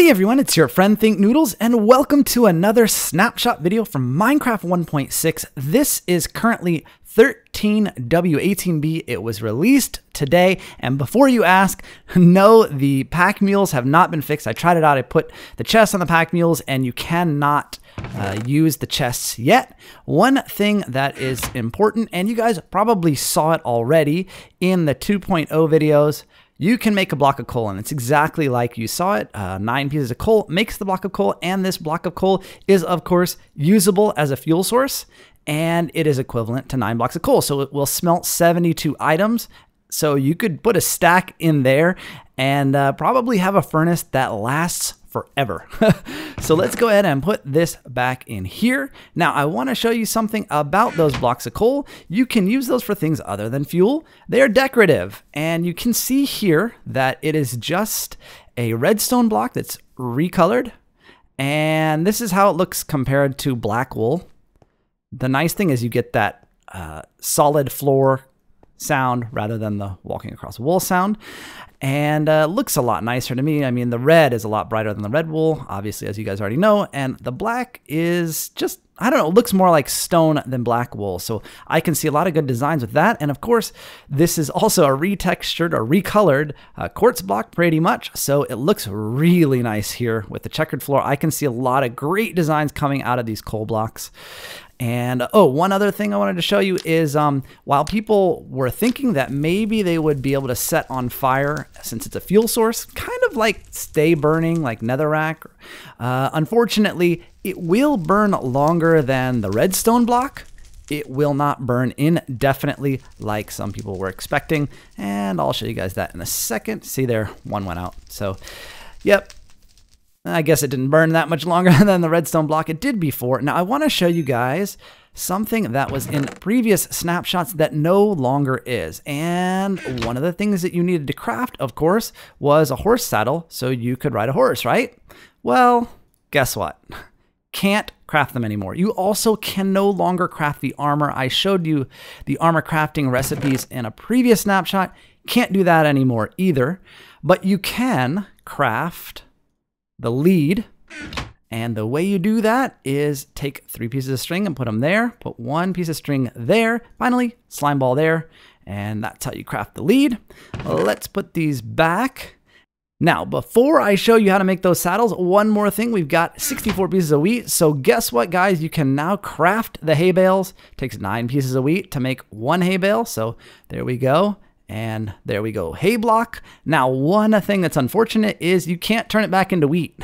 Hey everyone, it's your friend Think Noodles, and welcome to another snapshot video from Minecraft 1.6. This is currently 13W18B. It was released today, and before you ask, no, the pack mules have not been fixed. I tried it out. I put the chests on the pack mules, and you cannot use the chests yet. One thing that is important, and you guys probably saw it already in the 2.0 videos, you can make a block of coal, and it's exactly like you saw it. 9 pieces of coal makes the block of coal, and this block of coal is, of course, usable as a fuel source, and it is equivalent to 9 blocks of coal. So it will smelt 72 items. So you could put a stack in there and probably have a furnace that lasts forever. So let's go ahead and put this back in here. Now I want to show you something about those blocks of coal. You can use those for things other than fuel. They're decorative, and you can see here that it is just a redstone block that's recolored, and this is how it looks compared to black wool. The nice thing is you get that solid floor sound rather than the walking across wool sound, and looks a lot nicer to me. I mean, the red is a lot brighter than the red wool, obviously, as you guys already know, and the black is just, I don't know, it looks more like stone than black wool. So I can see a lot of good designs with that. And of course, this is also a retextured or recolored quartz block pretty much. So it looks really nice here with the checkered floor. I can see a lot of great designs coming out of these coal blocks. And oh, one other thing I wanted to show you is while people were thinking that maybe they would be able to set on fire since it's a fuel source, kind of like stay burning like netherrack, unfortunately, it will burn longer than the redstone block. It will not burn indefinitely like some people were expecting, and I'll show you guys that in a second. See there, one went out. So, yep. I guess it didn't burn that much longer than the redstone block it did before. Now I want to show you guys something that was in previous snapshots that no longer is. And one of the things that you needed to craft, of course, was a horse saddle so you could ride a horse, right? Well, guess what? Can't craft them anymore. You also can no longer craft the armor. I showed you the armor crafting recipes in a previous snapshot. Can't do that anymore either. But you can craft the lead, and the way you do that is take 3 pieces of string and put them there, put 1 piece of string there, finally slime ball there, and that's how you craft the lead. Let's put these back. Now, before I show you how to make those saddles, one more thing. We've got 64 pieces of wheat, so guess what, guys? You can now craft the hay bales. It takes 9 pieces of wheat to make 1 hay bale, so there we go. And there we go, hay block. Now, one thing that's unfortunate is you can't turn it back into wheat.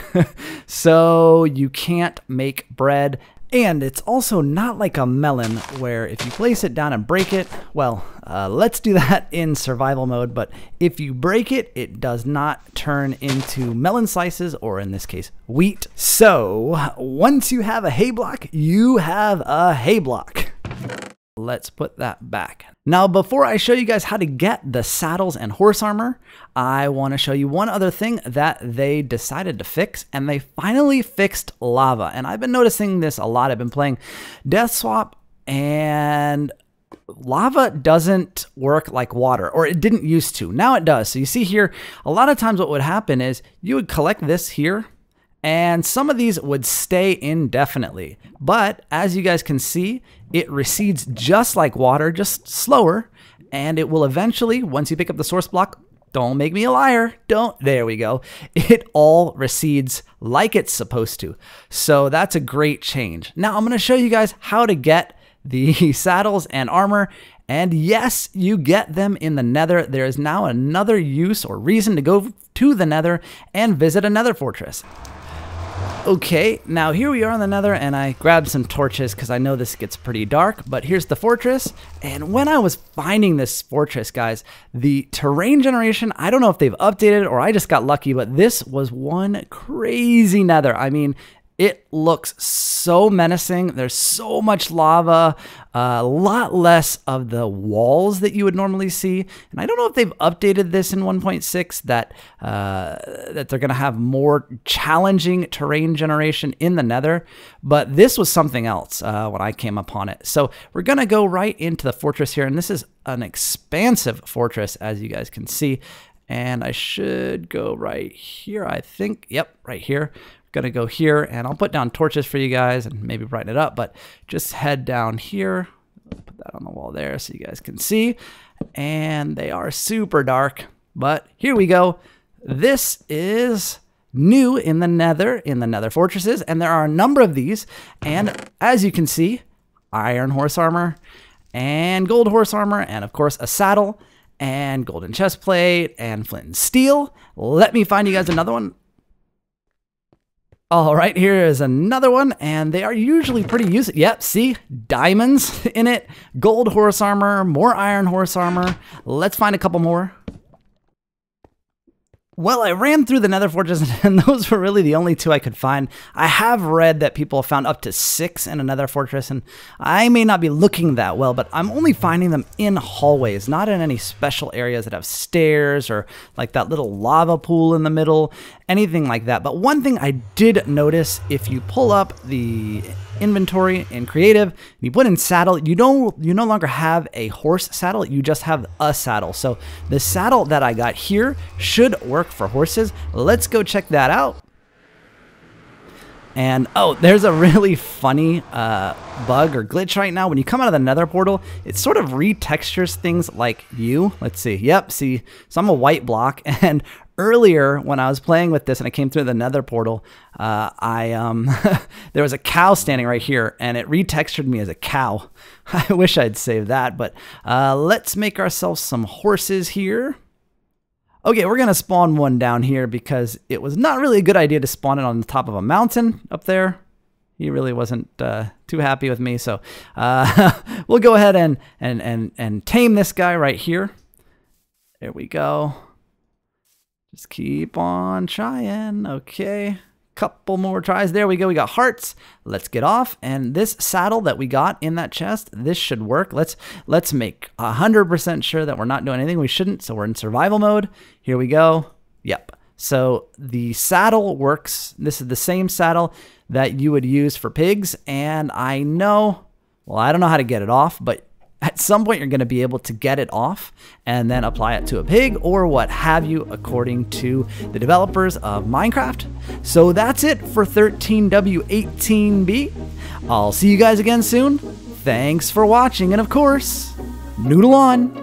So you can't make bread. And it's also not like a melon where if you place it down and break it, well, let's do that in survival mode. But if you break it, it does not turn into melon slices, or in this case, wheat. So once you have a hay block, you have a hay block. Let's put that back. Now, before I show you guys how to get the saddles and horse armor, I want to show you one other thing that they decided to fix, and they finally fixed lava. And I've been noticing this a lot. I've been playing Death Swap, and lava doesn't work like water, or it didn't used to. Now it does. So you see here, a lot of times what would happen is you would collect this here, and some of these would stay indefinitely. But as you guys can see, it recedes just like water, just slower, and it will eventually, once you pick up the source block, don't make me a liar, there we go, it all recedes like it's supposed to. So that's a great change. Now I'm gonna show you guys how to get the saddles and armor, and yes, you get them in the Nether. There is now another use or reason to go to the Nether and visit a Nether Fortress. Okay, now here we are in the Nether, and I grabbed some torches because I know this gets pretty dark, but here's the fortress. And when I was finding this fortress, guys, the terrain generation, I don't know if they've updated or I just got lucky, but this was one crazy Nether. I mean, it looks so menacing. There's so much lava, a lot less of the walls that you would normally see. And I don't know if they've updated this in 1.6 that they're going to have more challenging terrain generation in the Nether. But this was something else when I came upon it. So we're going to go right into the fortress here. And this is an expansive fortress, as you guys can see. And I should go right here, I think. Yep, right here. Gonna go here, and I'll put down torches for you guys and maybe brighten it up, but just head down here. Put that on the wall there so you guys can see. And they are super dark, but here we go. This is new in the Nether Fortresses, and there are a number of these. And as you can see, iron horse armor and gold horse armor, and of course a saddle and golden chest plate and flint and steel. Let me find you guys another one. All right, here is another one, and they are usually pretty useful. Yep, see, diamonds in it, gold horse armor, more iron horse armor. Let's find a couple more. Well, I ran through the Nether Fortress, and those were really the only two I could find. I have read that people found up to 6 in a Nether Fortress, and I may not be looking that well, but I'm only finding them in hallways, not in any special areas that have stairs or like that little lava pool in the middle, anything like that. But one thing I did notice, if you pull up the inventory in creative, you put in saddle, you no longer have a horse saddle, you just have a saddle. So the saddle that I got here should work for horses. Let's go check that out. And oh, there's a really funny bug or glitch right now. When you come out of the Nether portal, it sort of retextures things like you. Let's see. Yep, see, so I'm a white block, and earlier when I was playing with this and I came through the Nether portal, there was a cow standing right here, and it retextured me as a cow. I wish I'd saved that, but let's make ourselves some horses here. Okay, we're gonna spawn one down here because it was not really a good idea to spawn it on the top of a mountain up there. He really wasn't too happy with me, so we'll go ahead and tame this guy right here. There we go. Just keep on trying. Okay, couple more tries. There we go. We got hearts. Let's get off. And this saddle that we got in that chest, this should work. Let's make 100% sure that we're not doing anything we shouldn't. So we're in survival mode. Here we go. Yep. So the saddle works. This is the same saddle that you would use for pigs. And I know, well, I don't know how to get it off, but at some point you're going to be able to get it off and then apply it to a pig or what have you, according to the developers of Minecraft. So that's it for 13W18B. I'll see you guys again soon. Thanks for watching, and of course, noodle on.